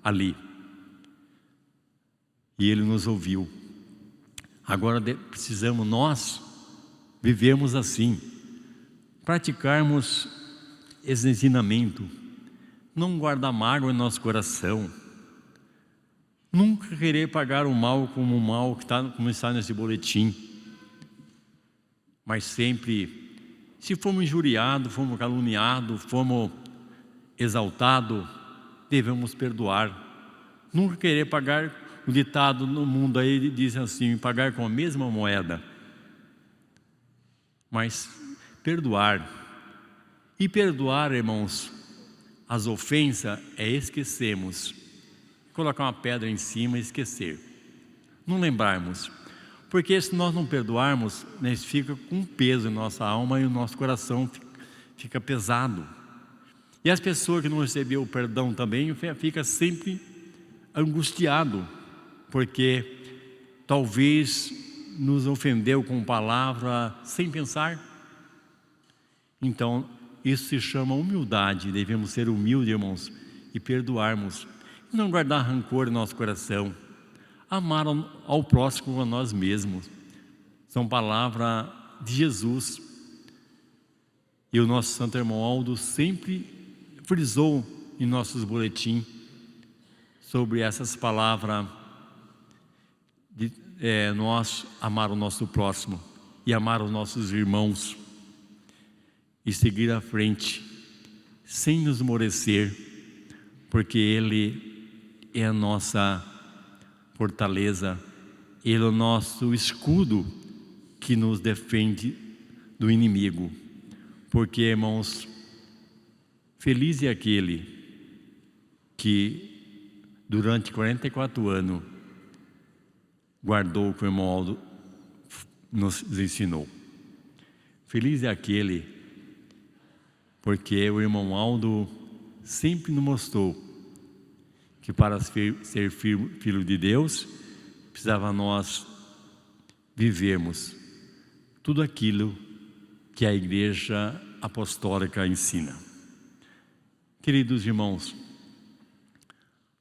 ali. E Ele nos ouviu. Agora precisamos nós vivermos assim, praticarmos esse ensinamento, não guardar mágoa em nosso coração, nunca querer pagar o mal como o mal como está nesse boletim, mas sempre, se fomos injuriados, fomos caluniados, fomos exaltados, devemos perdoar, nunca querer pagar. O ditado no mundo aí diz assim: pagar com a mesma moeda. Mas perdoar. E perdoar, irmãos, as ofensas é esquecermos. Colocar uma pedra em cima e esquecer. Não lembrarmos. Porque se nós não perdoarmos, nós fica com peso em nossa alma e o nosso coração fica pesado. E as pessoas que não receberam o perdão também fica sempre angustiado. Porque talvez nos ofendeu com palavra sem pensar. Então, isso se chama humildade. Devemos ser humildes, irmãos, e perdoarmos. E não guardar rancor em nosso coração. Amar ao próximo como a nós mesmos. São palavras de Jesus. E o nosso santo irmão Aldo sempre frisou em nossos boletins sobre essas palavras. Nós amar o nosso próximo e amar os nossos irmãos e seguir à frente sem nos esmorecer, porque Ele é a nossa fortaleza, Ele é o nosso escudo que nos defende do inimigo. Porque, irmãos, feliz é aquele que durante 44 anos guardou o que o irmão Aldo nos ensinou. Feliz é aquele, porque o irmão Aldo sempre nos mostrou que para ser filho de Deus, precisava nós vivermos tudo aquilo que a Igreja Apostólica ensina. Queridos irmãos,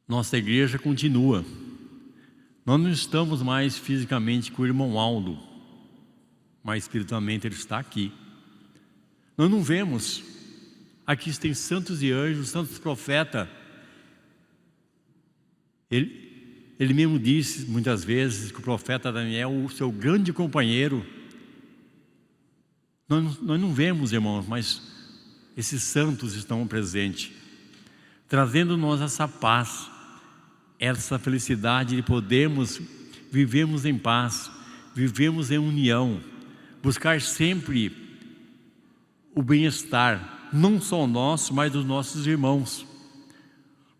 nossa igreja continua. Nós não estamos mais fisicamente com o irmão Aldo, mas espiritualmente ele está aqui. Nós não vemos. Aqui tem santos e anjos, santos profetas. Ele mesmo disse muitas vezes que o profeta Daniel, o seu grande companheiro. Nós não vemos, irmãos, mas esses santos estão presentes, trazendo-nos essa paz, essa felicidade de podermos vivermos em paz, vivermos em união, buscar sempre o bem-estar, não só nosso, mas dos nossos irmãos,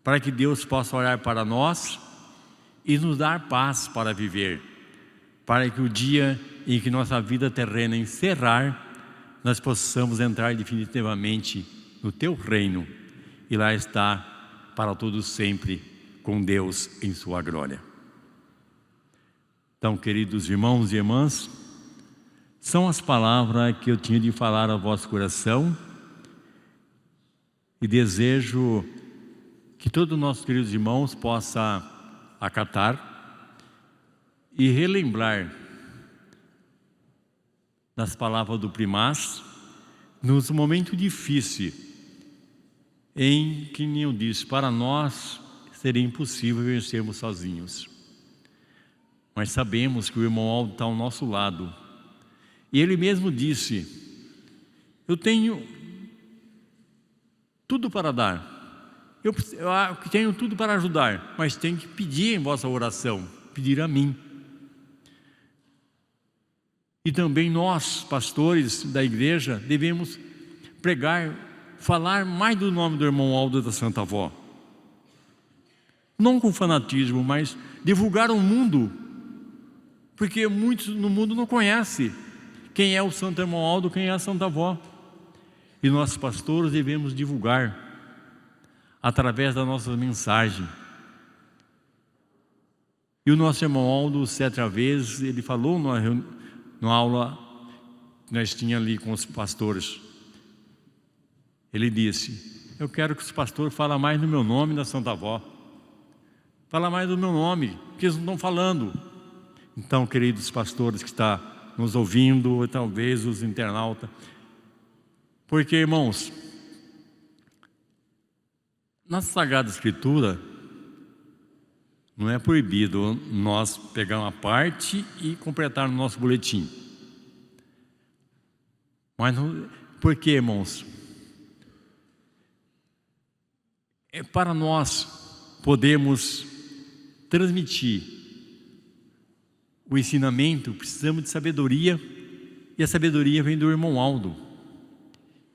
para que Deus possa olhar para nós e nos dar paz para viver, para que o dia em que nossa vida terrena encerrar, nós possamos entrar definitivamente no Teu reino e lá estar para todos sempre com Deus em Sua glória. Então, queridos irmãos e irmãs, são as palavras que eu tinha de falar ao vosso coração e desejo que todos os nossos queridos irmãos possam acatar e relembrar das palavras do Primaz, nos momentos difíceis, em que nem eu disse, para nós seria impossível vencermos sozinhos. Mas sabemos que o irmão Aldo está ao nosso lado. E ele mesmo disse, eu tenho tudo para dar, eu tenho tudo para ajudar, mas tenho que pedir em vossa oração, pedir a mim. E também nós, pastores da igreja, devemos pregar, falar mais do nome do irmão Aldo da Santa Avó. Não com fanatismo, mas divulgar ao mundo. Porque muitos no mundo não conhecem quem é o Santo Irmão Aldo, quem é a Santa Avó. E nós, pastores, devemos divulgar através da nossa mensagem. E o nosso irmão Aldo, certa vez, ele falou numa aula que nós tínhamos ali com os pastores. Ele disse, eu quero que os pastores falem mais do meu nome da Santa Avó. Fala mais do meu nome, porque eles não estão falando. Então, queridos pastores que estão nos ouvindo, ou talvez os internautas, porque, irmãos, na Sagrada Escritura, não é proibido nós pegar uma parte e completar no nosso boletim. Mas não, por quê, irmãos? É para nós podermos transmitir o ensinamento, precisamos de sabedoria, e a sabedoria vem do irmão Aldo.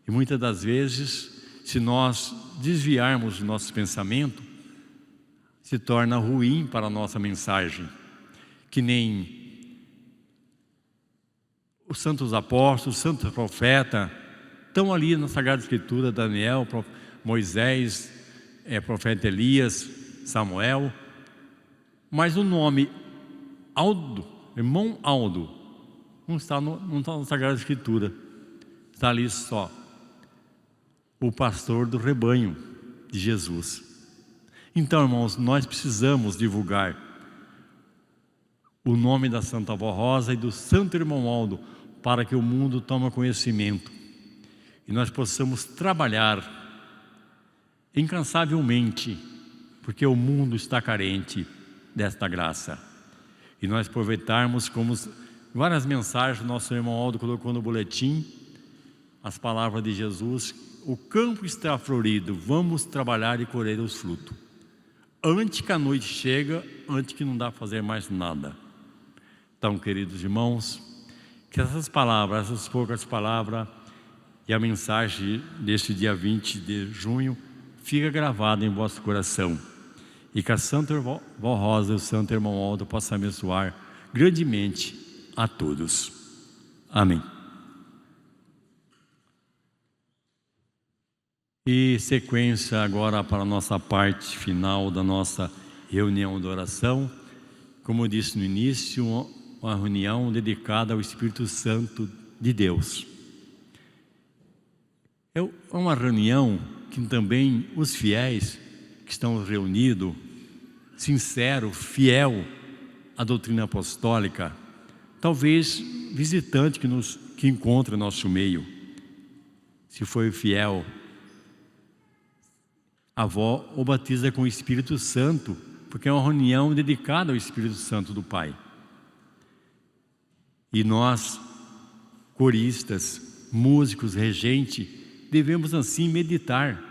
E muitas das vezes, se nós desviarmos o nosso pensamento, se torna ruim para a nossa mensagem, que nem os santos apóstolos, os santos profetas, estão ali na Sagrada Escritura, Daniel, Moisés, profeta Elias, Samuel, mas o nome Aldo, irmão Aldo, não está na Sagrada Escritura, está ali só o pastor do rebanho de Jesus. Então, irmãos, nós precisamos divulgar o nome da Santa Avó Rosa e do Santo Irmão Aldo para que o mundo tome conhecimento e nós possamos trabalhar incansavelmente, porque o mundo está carente desta graça. E nós aproveitarmos, como várias mensagens o nosso irmão Aldo colocou no boletim, as palavras de Jesus, o campo está florido, vamos trabalhar e colher os frutos. Antes que a noite chega, antes que não dá para fazer mais nada. Então, queridos irmãos, que essas palavras, essas poucas palavras e a mensagem deste dia 20 de junho fica gravada em vosso coração. E que a Santa Avó Rosa e o Santo Irmão Aldo possam abençoar grandemente a todos. Amém. E sequência agora para a nossa parte final da nossa reunião de oração. Como eu disse no início, uma reunião dedicada ao Espírito Santo de Deus. É uma reunião que também os fiéis que estão reunidos, sincero, fiel à doutrina apostólica, talvez visitante que encontra nosso meio, se foi fiel, a avó o batiza com o Espírito Santo, porque é uma reunião dedicada ao Espírito Santo do Pai. E nós, coristas, músicos, regente, devemos assim meditar,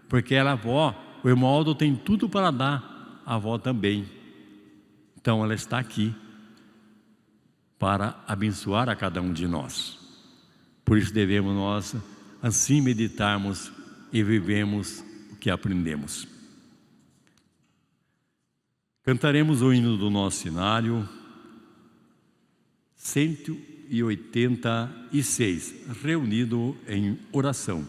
porque ela, a avó, o irmão Aldo tem tudo para dar, a avó também. Então ela está aqui para abençoar a cada um de nós. Por isso devemos nós assim meditarmos e vivemos o que aprendemos. Cantaremos o hino do nosso cenário 186, reunido em oração.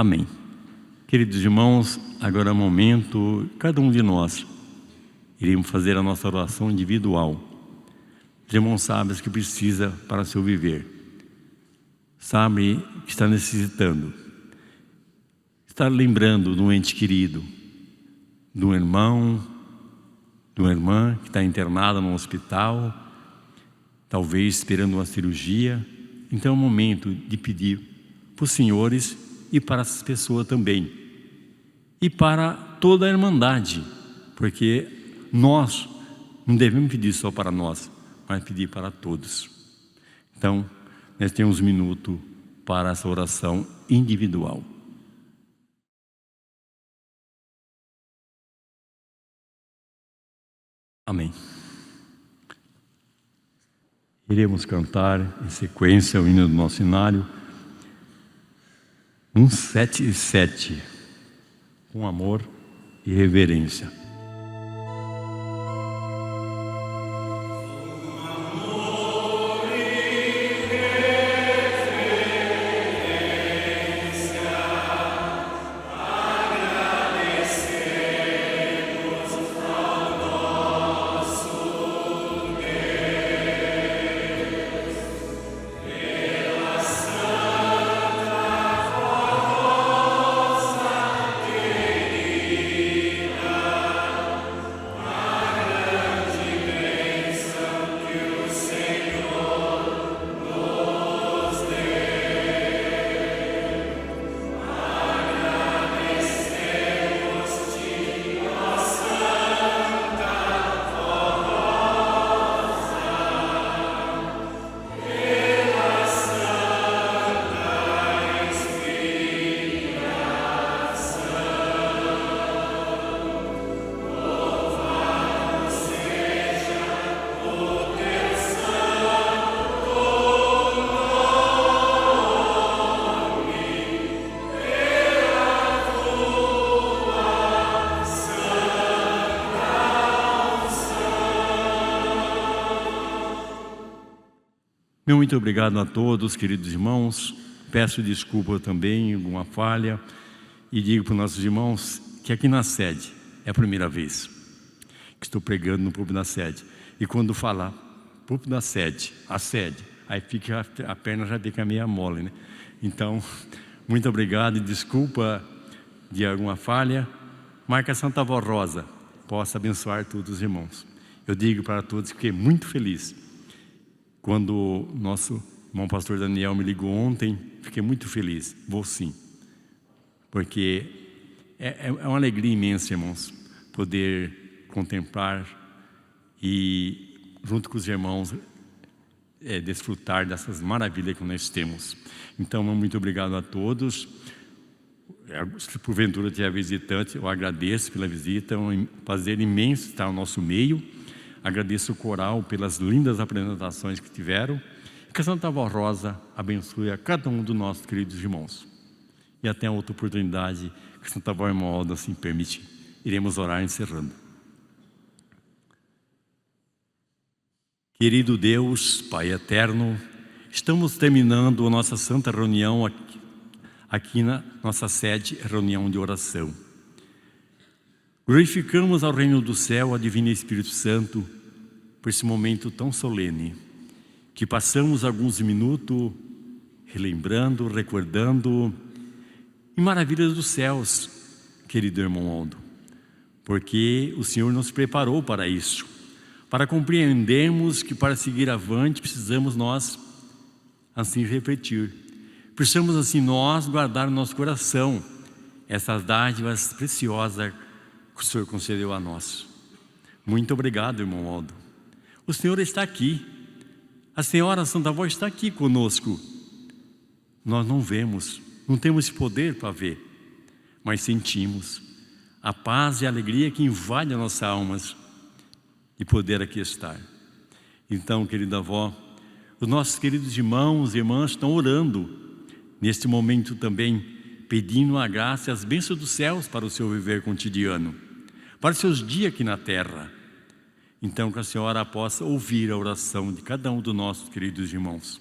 Amém. Queridos irmãos, agora é o momento, cada um de nós iremos fazer a nossa oração individual. Os irmãos sabem que precisa para seu viver, sabe que está necessitando, está lembrando de um ente querido, de um irmão, de uma irmã que está internada no hospital, talvez esperando uma cirurgia. Então é o momento de pedir para os senhores e para essas pessoas também, e para toda a Irmandade, porque nós não devemos pedir só para nós, mas pedir para todos. Então, nós temos um minuto para essa oração individual. Amém. Iremos cantar em sequência o hino do nosso cenário 177, com amor e reverência. Muito obrigado a todos, queridos irmãos. Peço desculpa também, alguma falha, e digo para os nossos irmãos que aqui na sede é a primeira vez que estou pregando no púlpito da sede. E quando falar púlpito da sede, a sede, aí fica, a perna já fica meio mole, né? Então, muito obrigado e desculpa de alguma falha. Marca Santa Avó Rosa, possa abençoar todos os irmãos. Eu digo para todos que fiquei muito feliz Quando nosso irmão pastor Daniel me ligou ontem, fiquei muito feliz. Vou sim, porque é uma alegria imensa, irmãos, poder contemplar e, junto com os irmãos, desfrutar dessas maravilhas que nós temos. Então, muito obrigado a todos. Se porventura tiver visitante, eu agradeço pela visita. É um prazer imenso estar no nosso meio. Agradeço o coral pelas lindas apresentações que tiveram. Que a Santa Avó Rosa abençoe a cada um dos nossos queridos irmãos. E até outra oportunidade que a Santa Avó Irmã Alda assim permitir. Iremos orar encerrando. Querido Deus, Pai eterno, estamos terminando a nossa santa reunião aqui na nossa sede, reunião de oração. Glorificamos ao reino do céu a Divino Espírito Santo por esse momento tão solene, que passamos alguns minutos relembrando, recordando, em maravilhas dos céus, querido irmão Aldo, porque o Senhor nos preparou para isso, para compreendermos que para seguir avante precisamos nós assim refletir. Precisamos assim nós guardar no nosso coração essas dádivas preciosas que o Senhor concedeu a nós. Muito obrigado, irmão Aldo. O Senhor está aqui. A Senhora Santa Avó está aqui conosco. Nós não vemos, não temos esse poder para ver, mas sentimos a paz e a alegria que invade as nossas almas e poder aqui estar. Então, querida avó, os nossos queridos irmãos e irmãs estão orando neste momento também, pedindo a graça e as bênçãos dos céus para o seu viver cotidiano, para os seus dias aqui na terra. Então, que a Senhora possa ouvir a oração de cada um dos nossos queridos irmãos,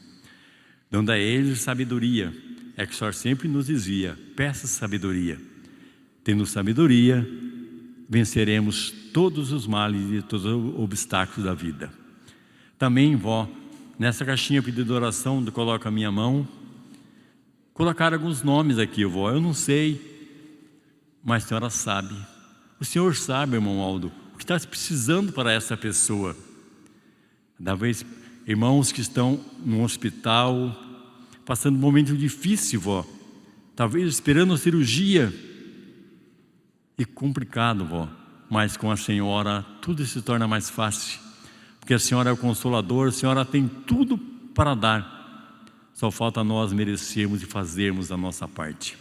dando a eles sabedoria. É que o Senhor sempre nos dizia: peça sabedoria. Tendo sabedoria, venceremos todos os males e todos os obstáculos da vida. Também, vó, nessa caixinha pedido de oração, coloco a minha mão, colocar alguns nomes aqui, vó. Eu não sei, mas a senhora sabe. O Senhor sabe, irmão Aldo, o que está precisando para essa pessoa. Talvez irmãos que estão no hospital, passando um momento difícil, vó. Talvez esperando a cirurgia. E complicado, vó, mas com a Senhora tudo se torna mais fácil, porque a Senhora é o Consolador, a Senhora tem tudo para dar, só falta nós merecermos e fazermos a nossa parte.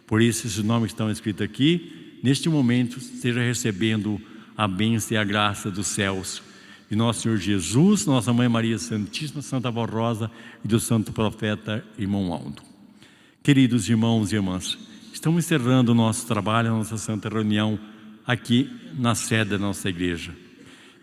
Por isso, esses nomes que estão escritos aqui, neste momento, esteja recebendo a bênção e a graça dos céus, de nosso Senhor Jesus, nossa Mãe Maria Santíssima, Santa Avó Rosa e do Santo Profeta Irmão Aldo. Queridos irmãos e irmãs, estamos encerrando o nosso trabalho, a nossa santa reunião aqui na sede da nossa igreja.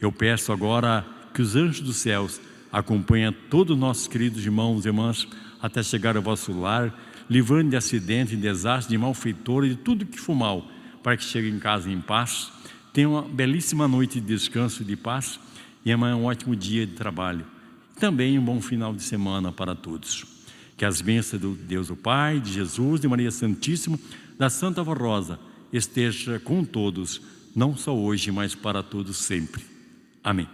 Eu peço agora que os anjos dos céus acompanhem todos os nossos queridos irmãos e irmãs até chegar ao vosso lar, livrando de acidente, de desastre, de malfeitor e de tudo que for mal, para que cheguem em casa em paz, tenham uma belíssima noite de descanso e de paz e amanhã um ótimo dia de trabalho. Também um bom final de semana para todos. Que as bênçãos do Deus o Pai, de Jesus, de Maria Santíssima, da Santa Avó Rosa, esteja com todos, não só hoje, mas para todos sempre. Amém.